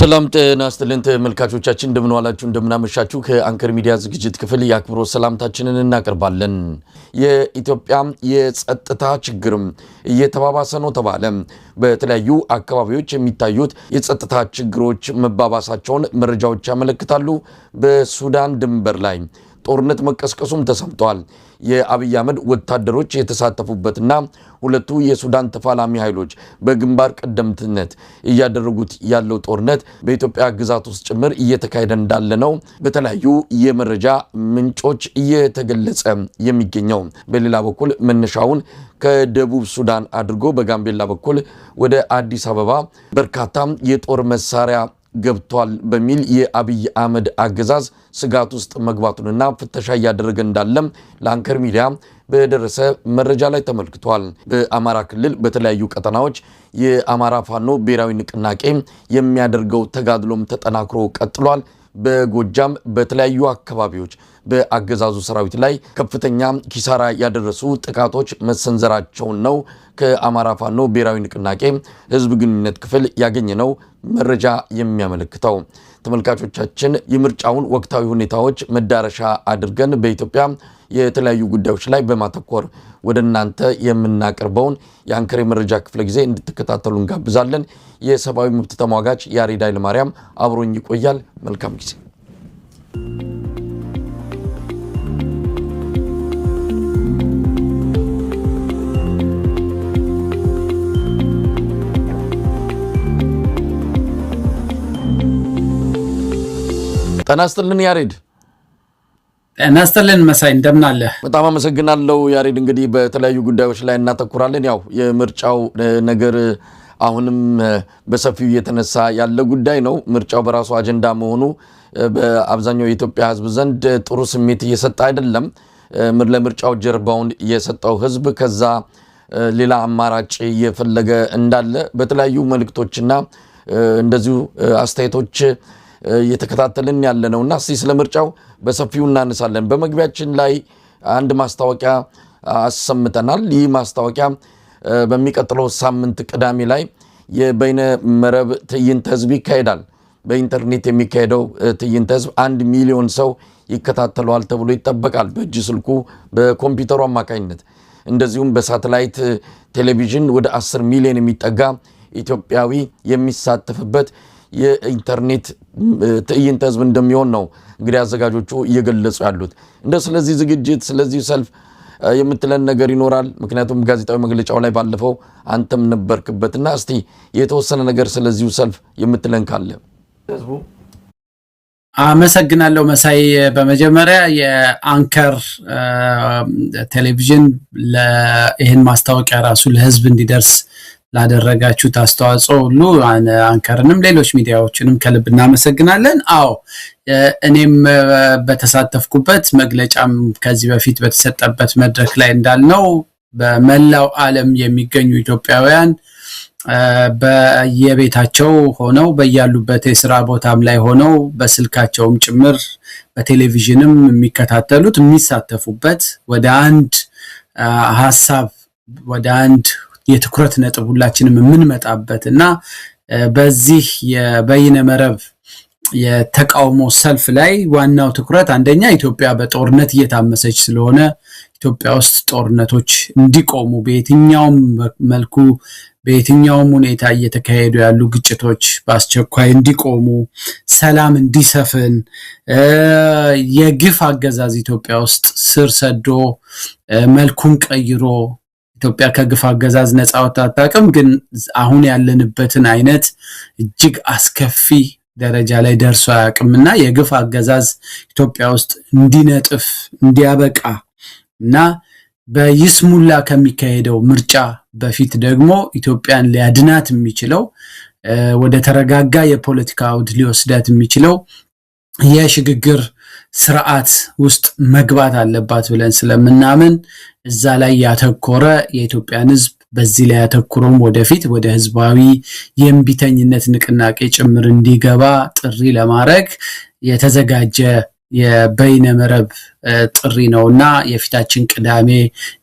ሰላም ጤና ይስጥልን ተመልካቾቻችን እንደምን ዋላችሁ እንደምን አመሻችሁ ከአንከር ሚዲያ ዝግጅት ክፍል የአክብሮት ሰላምታችንን እናቀርባለን። የኢትዮጵያ የጸጥታ ችግር እየተባባሰ ነው ተባለ። በተለያዩ አካባቢዎች የሚታዩት የጸጥታ ችግሮች መባባሳቸውን መረጃዎች ያመለክታሉ። በሱዳን ድንበር ላይ ጦርነት መቀስቀሱም ተሰምቷል። የአብይ አህመድ ወታደሮች የተሳተፉበትና ሁለቱ የሱዳን ተፋላሚ ኃይሎች በግንባር ቀደምትነት እያደረጉት ያለው ጦርነት በኢትዮጵያ ግዛት ውስጥ ጭምር እየተካሄደ እንዳለ ነው በተለያዩ የመረጃ ምንጮች እየተገለጸ የሚገኘው። በሌላ በኩል መነሻውን ከደቡብ ሱዳን አድርጎ በጋምቤላ በኩል ወደ አዲስ አበባ በርካታ የጦር መሳሪያ ገብቷል በሚል የአብይ አህመድ አገዛዝ ስጋት ውስጥ መግባቱንና ፍተሻ እያደረገ እንዳለም ለአንከር ሚዲያ በደረሰ መረጃ ላይ ተመልክቷል። በአማራ ክልል በተለያዩ ቀጠናዎች የአማራ ፋኖ ብሔራዊ ንቅናቄ የሚያደርገው ተጋድሎም ተጠናክሮ ቀጥሏል። በጎጃም በተለያዩ አካባቢዎች በአገዛዙ ሰራዊት ላይ ከፍተኛ ኪሳራ ያደረሱ ጥቃቶች መሰንዘራቸውን ነው ከአማራ ፋኖ ብሔራዊ ንቅናቄ ህዝብ ግንኙነት ክፍል ያገኘነው መረጃ የሚያመለክተው። ተመልካቾቻችን የምርጫውን ወቅታዊ ሁኔታዎች መዳረሻ አድርገን በኢትዮጵያ የተለያዩ ጉዳዮች ላይ በማተኮር ወደ እናንተ የምናቀርበውን የአንከር መረጃ ክፍለ ጊዜ እንድትከታተሉ እንጋብዛለን። የሰብአዊ መብት ተሟጋች ያሬድ ኃይለማርያም አብሮኝ ይቆያል። መልካም ጊዜ። ጤና ይስጥልን ያሬድ። ጤና ይስጥልን መሳይ፣ እንደምን አለ? በጣም አመሰግናለሁ ያሬድ። እንግዲህ በተለያዩ ጉዳዮች ላይ እናተኩራለን። ያው የምርጫው ነገር አሁንም በሰፊው እየተነሳ ያለ ጉዳይ ነው። ምርጫው በራሱ አጀንዳ መሆኑ በአብዛኛው የኢትዮጵያ ህዝብ ዘንድ ጥሩ ስሜት እየሰጠ አይደለም። ለምርጫው ጀርባውን የሰጠው ህዝብ ከዛ ሌላ አማራጭ እየፈለገ እንዳለ በተለያዩ መልእክቶችና እንደዚሁ አስተያየቶች እየተከታተልን ያለ ነውና እስቲ ስለ ምርጫው በሰፊው እናነሳለን። በመግቢያችን ላይ አንድ ማስታወቂያ አሰምተናል። ይህ ማስታወቂያ በሚቀጥለው ሳምንት ቅዳሜ ላይ የበይነ መረብ ትዕይንተ ህዝብ ይካሄዳል። በኢንተርኔት የሚካሄደው ትዕይንተ ህዝብ 1 ሚሊዮን ሰው ይከታተለዋል ተብሎ ይጠበቃል። በእጅ ስልኩ በኮምፒውተሩ አማካኝነት እንደዚሁም በሳተላይት ቴሌቪዥን ወደ 10 ሚሊዮን የሚጠጋ ኢትዮጵያዊ የሚሳተፍበት የኢንተርኔት ትዕይንተ ህዝብ እንደሚሆን ነው እንግዲህ አዘጋጆቹ እየገለጹ ያሉት። ስለዚህ ዝግጅት ስለዚህ ሰልፍ የምትለን ነገር ይኖራል? ምክንያቱም ጋዜጣዊ መግለጫው ላይ ባለፈው አንተም ነበርክበትና እስቲ የተወሰነ ነገር ስለዚሁ ሰልፍ የምትለን ካለ። አመሰግናለሁ መሳይ። በመጀመሪያ የአንከር ቴሌቪዥን ይህን ማስታወቂያ ራሱ ለህዝብ እንዲደርስ ላደረጋችሁት አስተዋጽኦ ሁሉ አንከርንም ሌሎች ሚዲያዎችንም ከልብ እናመሰግናለን። አዎ እኔም በተሳተፍኩበት መግለጫም ከዚህ በፊት በተሰጠበት መድረክ ላይ እንዳልነው በመላው ዓለም የሚገኙ ኢትዮጵያውያን በየቤታቸው ሆነው በያሉበት የሥራ ቦታም ላይ ሆነው በስልካቸውም ጭምር በቴሌቪዥንም የሚከታተሉት የሚሳተፉበት ወደ አንድ ሐሳብ ወደ አንድ የትኩረት ነጥብ ሁላችንም የምንመጣበት እና በዚህ የበይነ መረብ የተቃውሞ ሰልፍ ላይ ዋናው ትኩረት አንደኛ ኢትዮጵያ በጦርነት እየታመሰች ስለሆነ ኢትዮጵያ ውስጥ ጦርነቶች እንዲቆሙ በየትኛውም መልኩ በየትኛውም ሁኔታ እየተካሄዱ ያሉ ግጭቶች በአስቸኳይ እንዲቆሙ፣ ሰላም እንዲሰፍን፣ የግፍ አገዛዝ ኢትዮጵያ ውስጥ ስር ሰዶ መልኩን ቀይሮ ኢትዮጵያ ከግፍ አገዛዝ ነፃ ወጥታ አታውቅም። ግን አሁን ያለንበትን አይነት እጅግ አስከፊ ደረጃ ላይ ደርሶ አያውቅምና የግፍ አገዛዝ ኢትዮጵያ ውስጥ እንዲነጥፍ እንዲያበቃ እና በይስሙላ ከሚካሄደው ምርጫ በፊት ደግሞ ኢትዮጵያን ሊያድናት የሚችለው ወደ ተረጋጋ የፖለቲካ አውድ ሊወስዳት የሚችለው የሽግግር ስርዓት ውስጥ መግባት አለባት ብለን ስለምናምን እዛ ላይ ያተኮረ የኢትዮጵያን ህዝብ በዚህ ላይ ያተኩሮም ወደፊት ወደ ህዝባዊ የእምቢተኝነት ንቅናቄ ጭምር እንዲገባ ጥሪ ለማድረግ የተዘጋጀ የበይነ መረብ ጥሪ ነውና የፊታችን ቅዳሜ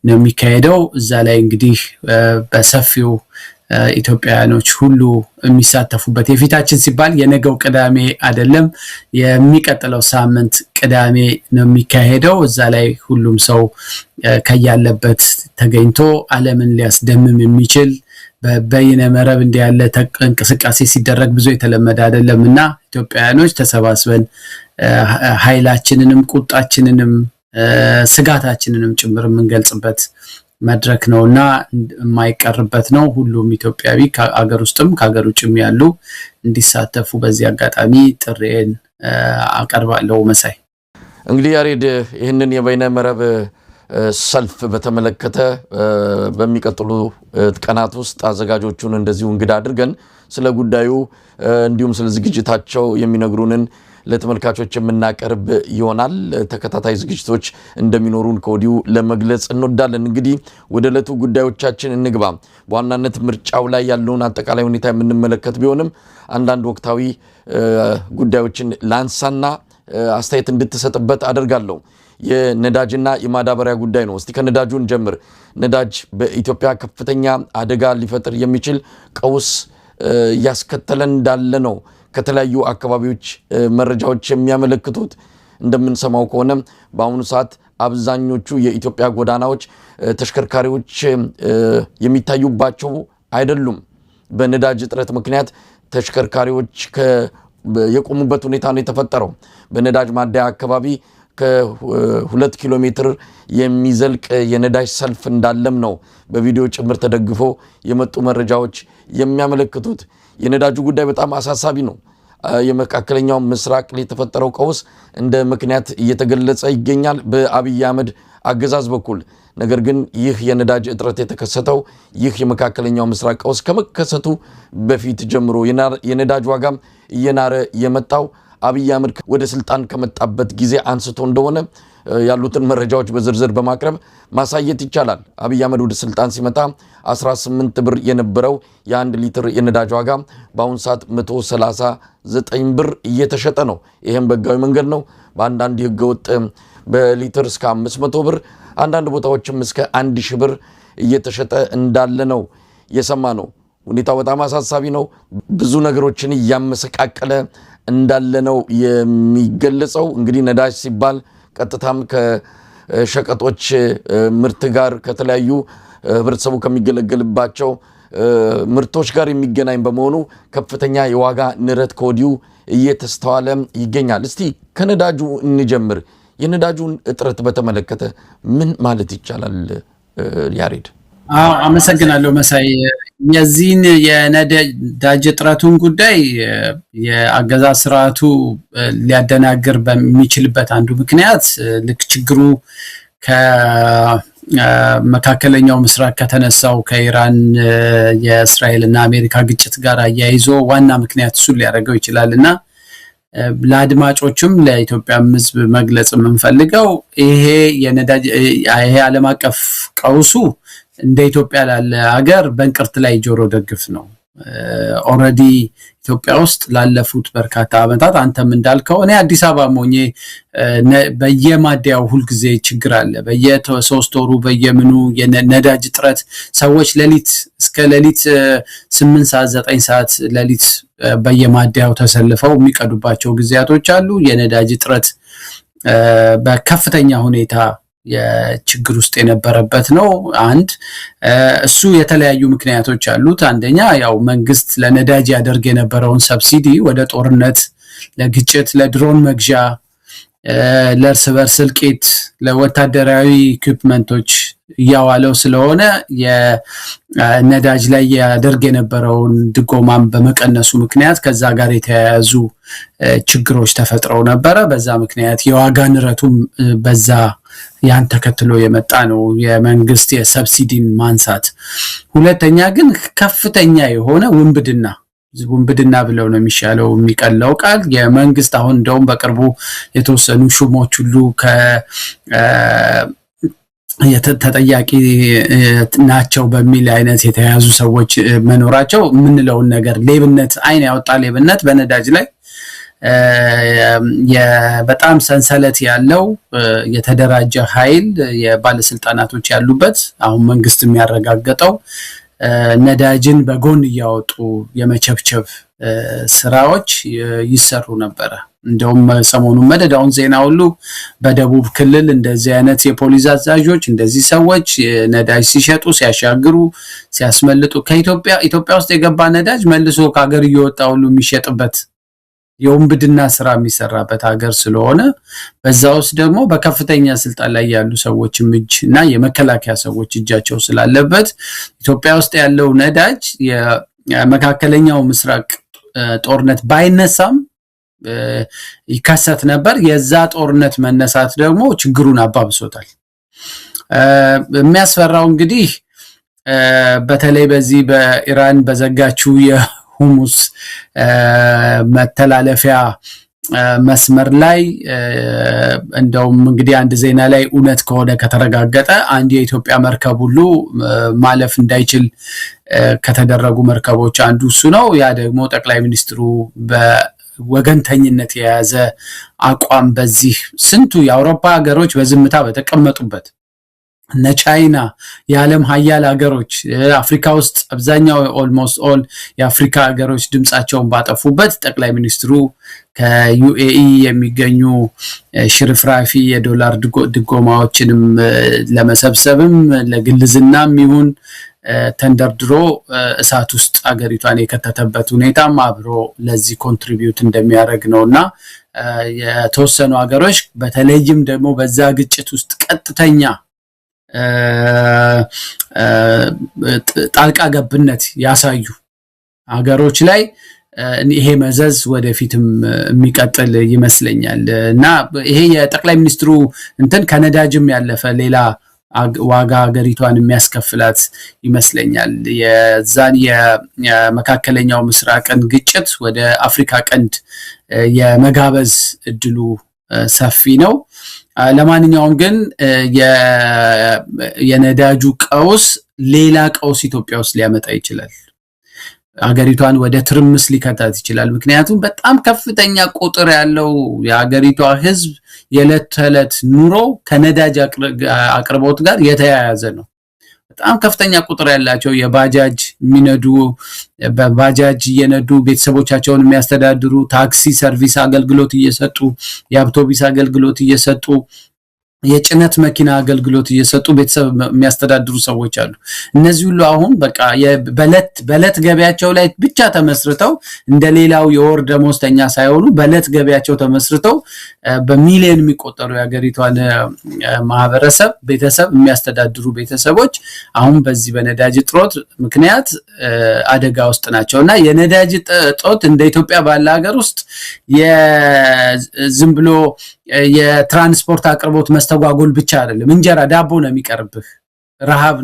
ነው የሚካሄደው። እዛ ላይ እንግዲህ በሰፊው ኢትዮጵያኖች ሁሉ የሚሳተፉበት የፊታችን ሲባል የነገው ቅዳሜ አይደለም የሚቀጥለው ሳምንት ቅዳሜ ነው የሚካሄደው እዛ ላይ ሁሉም ሰው ከያለበት ተገኝቶ ዓለምን ሊያስደምም የሚችል በበይነ መረብ እንዲያለ እንቅስቃሴ ሲደረግ ብዙ የተለመደ አይደለምና ኢትዮጵያኖች ተሰባስበን ኃይላችንንም ቁጣችንንም ስጋታችንንም ጭምር የምንገልጽበት መድረክ ነውና የማይቀርበት ነው ሁሉም ኢትዮጵያዊ ከአገር ውስጥም ከአገር ውጭም ያሉ እንዲሳተፉ በዚህ አጋጣሚ ጥሬን አቀርባለሁ መሳይ እንግዲህ ያሬድ ይህንን የበይነ መረብ ሰልፍ በተመለከተ በሚቀጥሉ ቀናት ውስጥ አዘጋጆቹን እንደዚሁ እንግዳ አድርገን ስለ ጉዳዩ እንዲሁም ስለ ዝግጅታቸው የሚነግሩንን ለተመልካቾች የምናቀርብ ይሆናል ተከታታይ ዝግጅቶች እንደሚኖሩን ከወዲሁ ለመግለጽ እንወዳለን እንግዲህ ወደ ዕለቱ ጉዳዮቻችን እንግባ በዋናነት ምርጫው ላይ ያለውን አጠቃላይ ሁኔታ የምንመለከት ቢሆንም አንዳንድ ወቅታዊ ጉዳዮችን ላንሳና አስተያየት እንድትሰጥበት አደርጋለሁ የነዳጅና የማዳበሪያ ጉዳይ ነው እስቲ ከነዳጁን ጀምር ነዳጅ በኢትዮጵያ ከፍተኛ አደጋ ሊፈጥር የሚችል ቀውስ ያስከተለን እንዳለ ነው ከተለያዩ አካባቢዎች መረጃዎች የሚያመለክቱት እንደምንሰማው ከሆነ በአሁኑ ሰዓት አብዛኞቹ የኢትዮጵያ ጎዳናዎች ተሽከርካሪዎች የሚታዩባቸው አይደሉም በነዳጅ እጥረት ምክንያት ተሽከርካሪዎች የቆሙበት ሁኔታ ነው የተፈጠረው በነዳጅ ማደያ አካባቢ ከ2 ኪሎ ሜትር የሚዘልቅ የነዳጅ ሰልፍ እንዳለም ነው በቪዲዮ ጭምር ተደግፎ የመጡ መረጃዎች የሚያመለክቱት የነዳጁ ጉዳይ በጣም አሳሳቢ ነው የመካከለኛው ምስራቅ ላይ የተፈጠረው ቀውስ እንደ ምክንያት እየተገለጸ ይገኛል በአብይ አህመድ አገዛዝ በኩል ነገር ግን ይህ የነዳጅ እጥረት የተከሰተው ይህ የመካከለኛው ምስራቅ ቀውስ ከመከሰቱ በፊት ጀምሮ የነዳጅ ዋጋም እየናረ የመጣው አብይ አህመድ ወደ ስልጣን ከመጣበት ጊዜ አንስቶ እንደሆነ ያሉትን መረጃዎች በዝርዝር በማቅረብ ማሳየት ይቻላል አብይ አህመድ ወደ ስልጣን ሲመጣ 18 ብር የነበረው የ1 ሊትር የነዳጅ ዋጋ በአሁን ሰዓት 139 ብር እየተሸጠ ነው ይሄም በህጋዊ መንገድ ነው በአንዳንድ ህገወጥ በሊትር እስከ 500 ብር አንዳንድ ቦታዎችም እስከ 1000 ብር እየተሸጠ እንዳለ ነው የሰማ ነው ሁኔታው በጣም አሳሳቢ ነው ብዙ ነገሮችን ያመሰቃቀለ እንዳለ ነው የሚገለጸው እንግዲህ ነዳጅ ሲባል ቀጥታም ከሸቀጦች ምርት ጋር ከተለያዩ ህብረተሰቡ ከሚገለገልባቸው ምርቶች ጋር የሚገናኝ በመሆኑ ከፍተኛ የዋጋ ንረት ከወዲሁ እየተስተዋለ ይገኛል እስቲ ከነዳጁ እንጀምር የነዳጁን እጥረት በተመለከተ ምን ማለት ይቻላል ያሬድ አመሰግናለሁ መሳይ የዚህን የነዳጅ እጥረቱን ጉዳይ የአገዛዝ ስርዓቱ ሊያደናግር በሚችልበት አንዱ ምክንያት ልክ ችግሩ ከመካከለኛው ምስራቅ ከተነሳው ከኢራን የእስራኤልና አሜሪካ ግጭት ጋር አያይዞ ዋና ምክንያት እሱ ሊያደርገው ይችላልና ለአድማጮችም ለኢትዮጵያ ህዝብ መግለጽ የምንፈልገው ይሄ ዓለም አቀፍ ቀውሱ እንደ ኢትዮጵያ ላለ ሀገር በእንቅርት ላይ ጆሮ ደግፍ ነው ኦሬዲ ኢትዮጵያ ውስጥ ላለፉት በርካታ አመታት አንተም እንዳልከው እኔ አዲስ አበባ ሞኜ በየማደያው ሁሉ ጊዜ ችግር አለ በየ3 ወሩ በየምኑ የነዳጅ ጥረት ሰዎች ሌሊት እስከ ሌሊት 8 ሰዓት 9 ሰዓት ሌሊት በየማደያው ተሰልፈው የሚቀዱባቸው ጊዜያቶች አሉ የነዳጅ ጥረት በከፍተኛ ሁኔታ የችግር ውስጥ የነበረበት ነው አንድ እሱ የተለያዩ ምክንያቶች አሉት አንደኛ ያው መንግስት ለነዳጅ ያደርግ የነበረውን ሰብሲዲ ወደ ጦርነት ለግጭት ለድሮን መግዣ ለእርስ በርስ እልቂት ለወታደራዊ ኢኩዊፕመንቶች ያዋለው ስለሆነ የነዳጅ ላይ ያደርግ የነበረውን ድጎማም በመቀነሱ ምክንያት ከዛ ጋር የተያያዙ ችግሮች ተፈጥረው ነበር በዛ ምክንያት የዋጋ ንረቱም በዛ ያን ተከትሎ የመጣ ነው የመንግስት የሰብሲዲን ማንሳት ሁለተኛ ግን ከፍተኛ የሆነ ውንብድና ብለው ነው የሚሻለው የሚቀለው ቃል የመንግስት አሁን እንደውም በቅርቡ የተወሰኑ ሹሞች ሁሉ ተጠያቂ ናቸው በሚል አይነት የተያዙ ሰዎች መኖራቸው ምንለው ነገር ሌብነት አይን ያወጣ ሌብነት በነዳጅ ላይ በጣም ሰንሰለት ያለው የተደራጀ ኃይል የባለስልጣናቶች ያሉበት አሁን መንግስት የሚያረጋግጠው ነዳጅን በጎን እያወጡ የመቸብቸብ ስራዎች ይሰሩ ነበር። እንደውም ሰሞኑን መደዳውን ዜና ሁሉ በደቡብ ክልል እንደዚህ አይነት የፖሊስ አዛዦች እንደዚህ ሰዎች ነዳጅ ሲሸጡ ሲያሻግሩ ሲያስመልጡ ኢትዮጵያ ውስጥ የገባ ነዳጅ መልሶ ከሀገር እየወጣ ሁሉ የሚሸጥበት የወንብድና ስራ የሚሰራበት ሀገር ስለሆነ በዛ ውስጥ ደግሞ በከፍተኛ ስልጣን ላይ ያሉ ሰዎችም እጅ እና የመከላከያ ሰዎች እጃቸው ስላለበት ኢትዮጵያ ውስጥ ያለው ነዳጅ የመካከለኛው ምስራቅ ጦርነት ባይነሳም ይከሰት ነበር። የዛ ጦርነት መነሳት ደግሞ ችግሩን አባብሶታል። የሚያስፈራው እንግዲህ በተለይ በዚህ በኢራን በዘጋችው የሁሙስ መተላለፊያ መስመር ላይ እንደውም እንግዲህ አንድ ዜና ላይ እውነት ከሆነ ከተረጋገጠ አንድ የኢትዮጵያ መርከብ ሁሉ ማለፍ እንዳይችል ከተደረጉ መርከቦች አንዱ እሱ ነው። ያ ደግሞ ጠቅላይ ሚኒስትሩ በወገንተኝነት የያዘ አቋም በዚህ ስንቱ የአውሮፓ ሀገሮች በዝምታ በተቀመጡበት እነ ቻይና የዓለም ሀያል ሀገሮች አፍሪካ ውስጥ አብዛኛው ኦልሞስት ኦል የአፍሪካ ሀገሮች ድምጻቸውን ባጠፉበት ጠቅላይ ሚኒስትሩ ከዩኤኢ የሚገኙ ሽርፍራፊ የዶላር ድጎማዎችንም ለመሰብሰብም ለግልዝናም ይሁን ተንደርድሮ እሳት ውስጥ አገሪቷን የከተተበት ሁኔታም አብሮ ለዚህ ኮንትሪቢዩት እንደሚያደርግ ነውና የተወሰኑ ሀገሮች በተለይም ደግሞ በዛ ግጭት ውስጥ ቀጥተኛ ጣልቃ ገብነት ያሳዩ ሀገሮች ላይ ይሄ መዘዝ ወደፊትም የሚቀጥል ይመስለኛል እና ይሄ የጠቅላይ ሚኒስትሩ እንትን ከነዳጅም ያለፈ ሌላ ዋጋ ሀገሪቷን የሚያስከፍላት ይመስለኛል። የዛን የመካከለኛው ምስራቅን ግጭት ወደ አፍሪካ ቀንድ የመጋበዝ እድሉ ሰፊ ነው። ለማንኛውም ግን የነዳጁ ቀውስ ሌላ ቀውስ ኢትዮጵያ ውስጥ ሊያመጣ ይችላል። ሀገሪቷን ወደ ትርምስ ሊከታት ይችላል። ምክንያቱም በጣም ከፍተኛ ቁጥር ያለው የሀገሪቷ ሕዝብ የዕለት ተዕለት ኑሮ ከነዳጅ አቅርቦት ጋር የተያያዘ ነው። በጣም ከፍተኛ ቁጥር ያላቸው የባጃጅ የሚነዱ በባጃጅ እየነዱ ቤተሰቦቻቸውን የሚያስተዳድሩ ታክሲ ሰርቪስ አገልግሎት እየሰጡ የአውቶቡስ አገልግሎት እየሰጡ የጭነት መኪና አገልግሎት እየሰጡ ቤተሰብ የሚያስተዳድሩ ሰዎች አሉ። እነዚህ ሁሉ አሁን በቃ በለት ገበያቸው ላይ ብቻ ተመስርተው እንደሌላው የወር ደሞዝተኛ ሳይሆኑ በለት ገበያቸው ተመስርተው በሚሊዮን የሚቆጠሩ የሀገሪቷን ማህበረሰብ ቤተሰብ የሚያስተዳድሩ ቤተሰቦች አሁን በዚህ በነዳጅ እጥረት ምክንያት አደጋ ውስጥ ናቸውና የነዳጅ እጥረት እንደ ኢትዮጵያ ባለ ሀገር ውስጥ የዝም ብሎ የትራንስፖርት አቅርቦት መስተጓጎል ብቻ አይደለም። እንጀራ ዳቦ ነው የሚቀርብህ ረሃብ